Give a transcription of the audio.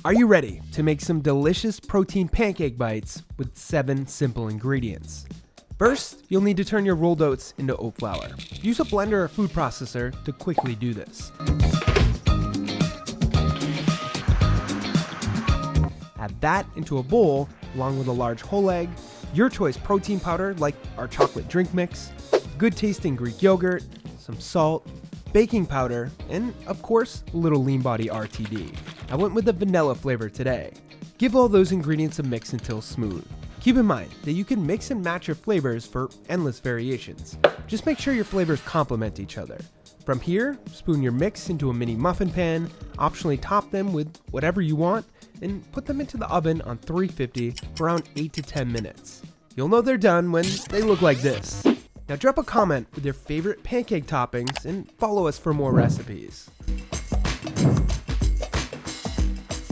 Are you ready to make some delicious protein pancake bites with 7 simple ingredients? First, you'll need to turn your rolled oats into oat flour. Use a blender or food processor to quickly do this. Add that into a bowl along with a large whole egg, your choice protein powder like our chocolate drink mix, good tasting Greek yogurt, some salt, baking powder, and of course, a little lean Body RTD. I went with the vanilla flavor today. Give all those ingredients a mix until smooth. Keep in mind that you can mix and match your flavors for endless variations. Just make sure your flavors complement each other. From here, spoon your mix into a mini muffin pan, optionally top them with whatever you want, and put them into the oven on 350 for around 8 to 10 minutes. You'll know they're done when they look like this. Now drop a comment with your favorite pancake toppings and follow us for more recipes.